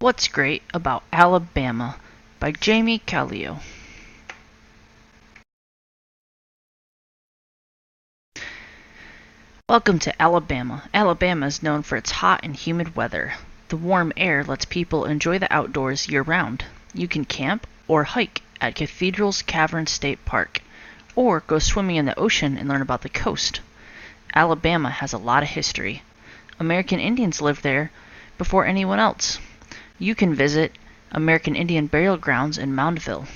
What's Great About Alabama by Jamie Kallio. Welcome to Alabama. Alabama is known for its hot and humid weather. The warm air lets people enjoy the outdoors year-round. You can camp or hike at Cathedral's Cavern State Park, or go swimming in the ocean and learn about the coast. Alabama has a lot of history. American Indians lived there before anyone else. You can visit American Indian burial grounds in Moundville.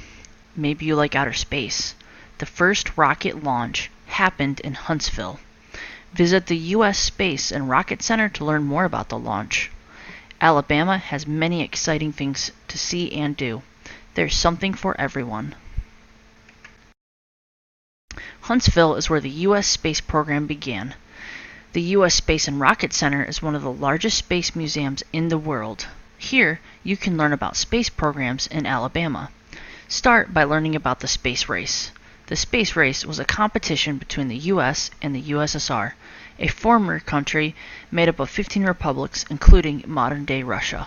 Maybe you like outer space. The first rocket launch happened in Huntsville. Visit the U.S. Space and Rocket Center to learn more about the launch. Alabama has many exciting things to see and do. There's something for everyone. Huntsville is where the U.S. space program began. The U.S. Space and Rocket Center is one of the largest space museums in the world. Here, you can learn about space programs in Alabama. Start by learning about the space race. The space race was a competition between the U.S. and the USSR, a former country made up of 15 republics, including modern-day Russia.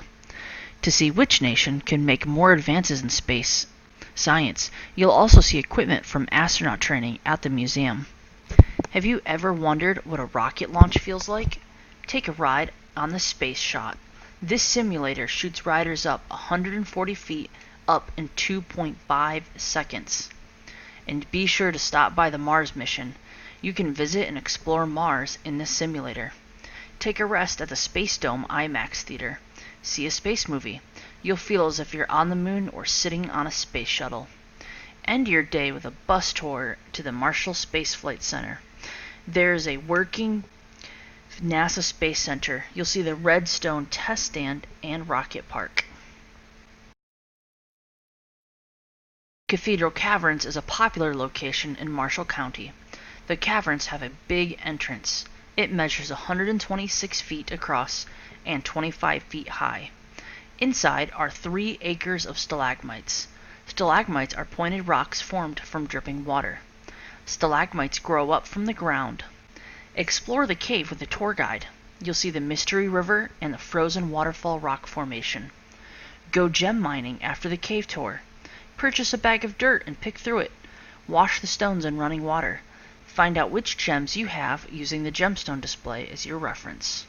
To see which nation can make more advances in space science, you'll also see equipment from astronaut training at the museum. Have you ever wondered what a rocket launch feels like? Take a ride on the Space Shot. This simulator shoots riders up 140 feet up in 2.5 seconds. And be sure to stop by the Mars mission. You can visit and explore Mars in this simulator. Take a rest at the Space Dome IMAX theater. See a space movie. You'll feel as if you're on the moon or sitting on a space shuttle. End your day with a bus tour to the Marshall Space Flight Center. There's a working NASA Space Center. You'll see the Redstone Test Stand and Rocket Park. Cathedral Caverns is a popular location in Marshall County. The caverns have a big entrance. It measures 126 feet across and 25 feet high. Inside are 3 acres of stalagmites. Stalagmites are pointed rocks formed from dripping water. Stalagmites grow up from the ground. Explore the cave with a tour guide. You'll see the Mystery River and the frozen waterfall rock formation. Go gem mining after the cave tour. Purchase a bag of dirt and pick through it. Wash the stones in running water. Find out which gems you have using the gemstone display as your reference.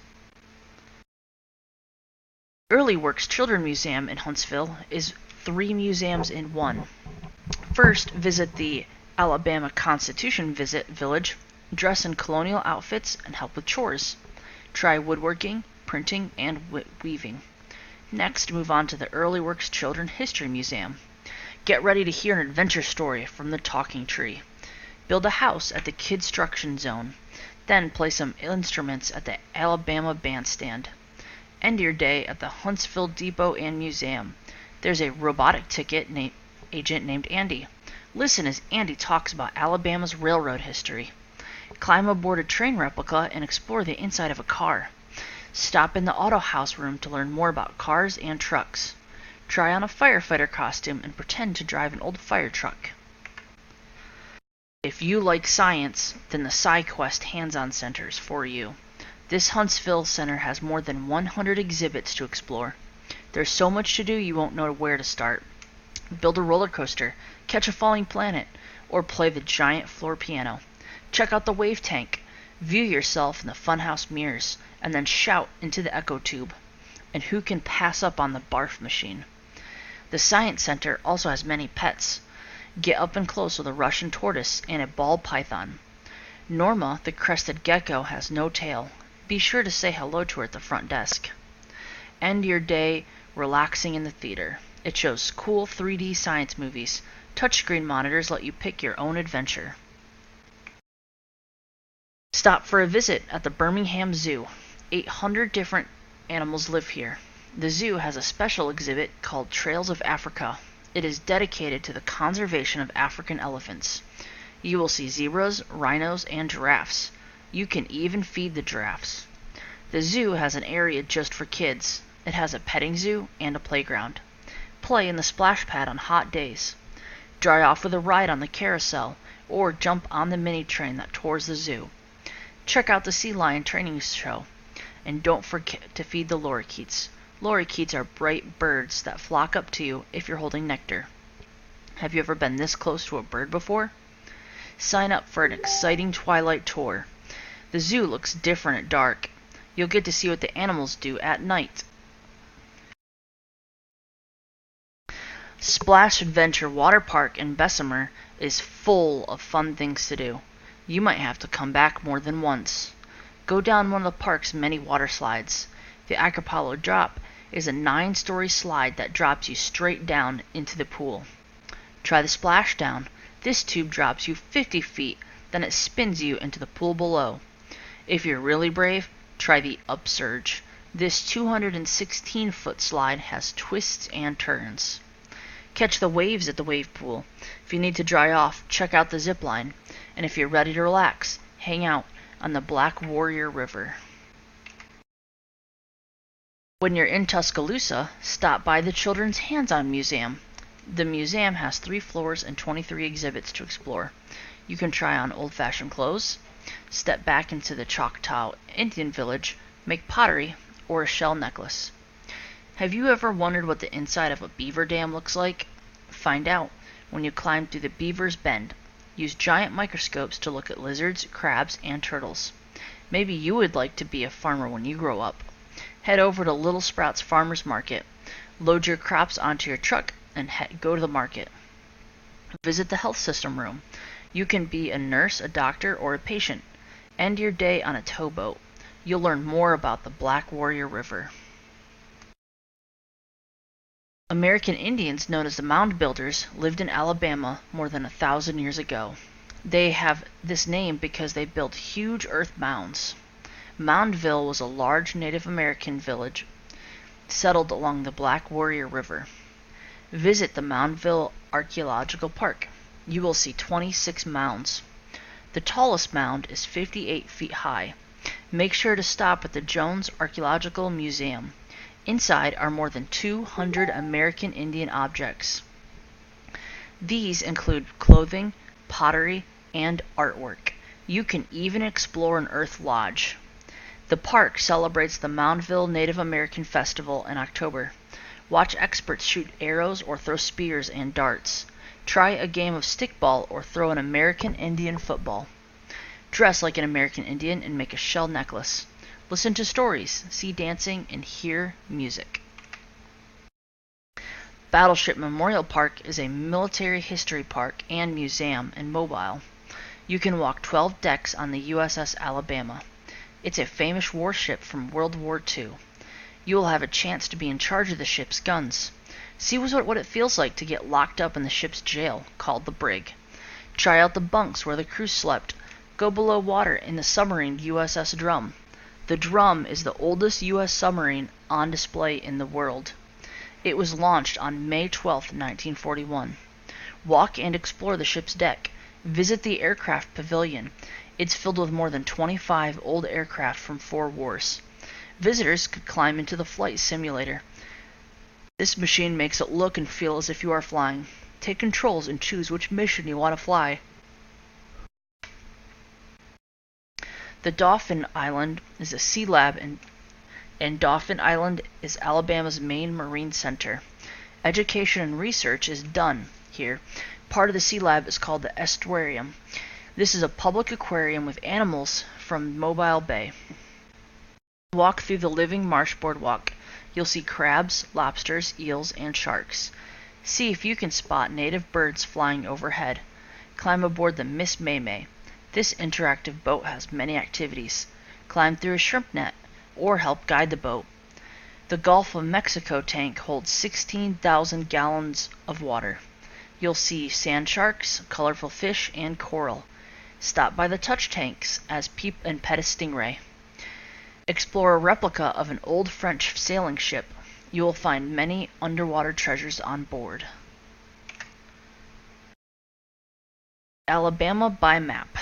Early Works Children Museum in Huntsville is 3 museums in one. First, visit the Alabama Constitution Village. Dress in colonial outfits and help with chores. Try woodworking, printing, and weaving. Next, move on to the Early Works Children History Museum. Get ready to hear an adventure story from the talking tree. Build a house at the Kidstruction Zone. Then play some instruments at the Alabama Bandstand. End your day at the Huntsville Depot and Museum. There's a robotic ticket agent named Andy. Listen as Andy talks about Alabama's railroad history. Climb aboard a train replica and explore the inside of a car. Stop in the auto house room to learn more about cars and trucks. Try on a firefighter costume and pretend to drive an old fire truck. If you like science, then the SciQuest Hands-On Center is for you. This Huntsville Center has more than 100 exhibits to explore. There's so much to do you won't know where to start. Build a roller coaster, catch a falling planet, or play the giant floor piano. Check out the wave tank. View yourself in the funhouse mirrors, and then shout into the echo tube. And who can pass up on the barf machine? The Science Center also has many pets. Get up and close with a Russian tortoise and a ball python. Norma, the crested gecko, has no tail. Be sure to say hello to her at the front desk. End your day relaxing in the theater. It shows cool 3D science movies. Touchscreen monitors let you pick your own adventure. Stop for a visit at the Birmingham Zoo. 800 different animals live here. The zoo has a special exhibit called Trails of Africa. It is dedicated to the conservation of African elephants. You will see zebras, rhinos, and giraffes. You can even feed the giraffes. The zoo has an area just for kids. It has a petting zoo and a playground. Play in the splash pad on hot days. Dry off with a ride on the carousel, or jump on the mini train that tours the zoo. Check out the sea lion training show. And don't forget to feed the lorikeets. Lorikeets are bright birds that flock up to you if you're holding nectar. Have you ever been this close to a bird before? Sign up for an exciting twilight tour. The zoo looks different at dark. You'll get to see what the animals do at night. Splash Adventure Water Park in Bessemer is full of fun things to do. You might have to come back more than once. Go down one of the park's many water slides. The Acapulco Drop is a 9-story slide that drops you straight down into the pool. Try the splashdown. This tube drops you 50 feet, then it spins you into the pool below. If you're really brave, try the upsurge. This 216-foot slide has twists and turns. Catch the waves at the wave pool. If you need to dry off, check out the zip line. And if you're ready to relax, hang out on the Black Warrior River. When you're in Tuscaloosa, stop by the Children's Hands-On Museum. The museum has 3 floors and 23 exhibits to explore. You can try on old-fashioned clothes, step back into the Choctaw Indian village, make pottery, or a shell necklace. Have you ever wondered what the inside of a beaver dam looks like? Find out when you climb through the Beaver's Bend. Use giant microscopes to look at lizards, crabs, and turtles. Maybe you would like to be a farmer when you grow up. Head over to Little Sprouts Farmers Market. Load your crops onto your truck and go to the market. Visit the health system room. You can be a nurse, a doctor, or a patient. End your day on a towboat. You'll learn more about the Black Warrior River. American Indians, known as the Mound Builders, lived in Alabama more than 1,000 years ago. They have this name because they built huge earth mounds. Moundville was a large Native American village settled along the Black Warrior River. Visit the Moundville Archaeological Park. You will see 26 mounds. The tallest mound is 58 feet high. Make sure to stop at the Jones Archaeological Museum. Inside are more than 200 American Indian objects. These include clothing, pottery, and artwork. You can even explore an earth lodge. The park celebrates the Moundville Native American Festival in October. Watch experts shoot arrows or throw spears and darts. Try a game of stickball or throw an American Indian football. Dress like an American Indian and make a shell necklace. Listen to stories, see dancing, and hear music. Battleship Memorial Park is a military history park and museum in Mobile. You can walk 12 decks on the USS Alabama. It's a famous warship from World War II. You will have a chance to be in charge of the ship's guns. See what it feels like to get locked up in the ship's jail, called the brig. Try out the bunks where the crew slept. Go below water in the submarine USS Drum. The Drum is the oldest U.S. submarine on display in the world. It was launched on May 12, 1941. Walk and explore the ship's deck. Visit the aircraft pavilion. It's filled with more than 25 old aircraft from 4 wars. Visitors could climb into the flight simulator. This machine makes it look and feel as if you are flying. Take controls and choose which mission you want to fly. The Dauphin Island is a sea lab, and Dauphin Island is Alabama's main marine center. Education and research is done here. Part of the sea lab is called the Estuarium. This is a public aquarium with animals from Mobile Bay. Walk through the living marsh boardwalk. You'll see crabs, lobsters, eels, and sharks. See if you can spot native birds flying overhead. Climb aboard the Miss May. This interactive boat has many activities. Climb through a shrimp net, or help guide the boat. The Gulf of Mexico tank holds 16,000 gallons of water. You'll see sand sharks, colorful fish, and coral. Stop by the touch tanks and pet a stingray. Explore a replica of an old French sailing ship. You will find many underwater treasures on board. Alabama by map.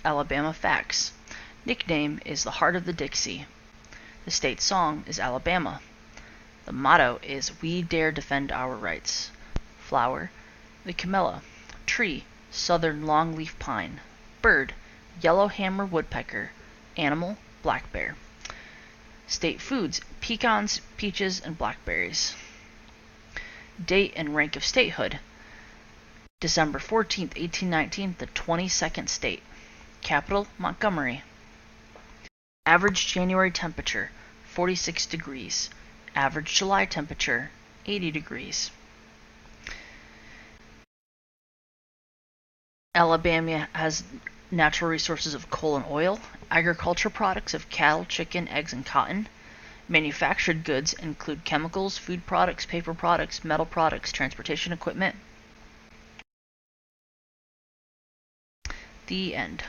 Alabama facts. Nickname is the heart of the Dixie. The state song is Alabama. The motto is We Dare Defend Our Rights. Flower, the camellia. Tree, southern longleaf pine. Bird, yellowhammer woodpecker. Animal, black bear. State foods, pecans, peaches, and blackberries. Date and rank of statehood, December 14th, 1819, the 22nd state. Capital, Montgomery. Average January temperature, 46 degrees. Average July temperature, 80 degrees. Alabama has natural resources of coal and oil, agriculture products of cattle, chicken, eggs, and cotton. Manufactured goods include chemicals, food products, paper products, metal products, transportation equipment. The end.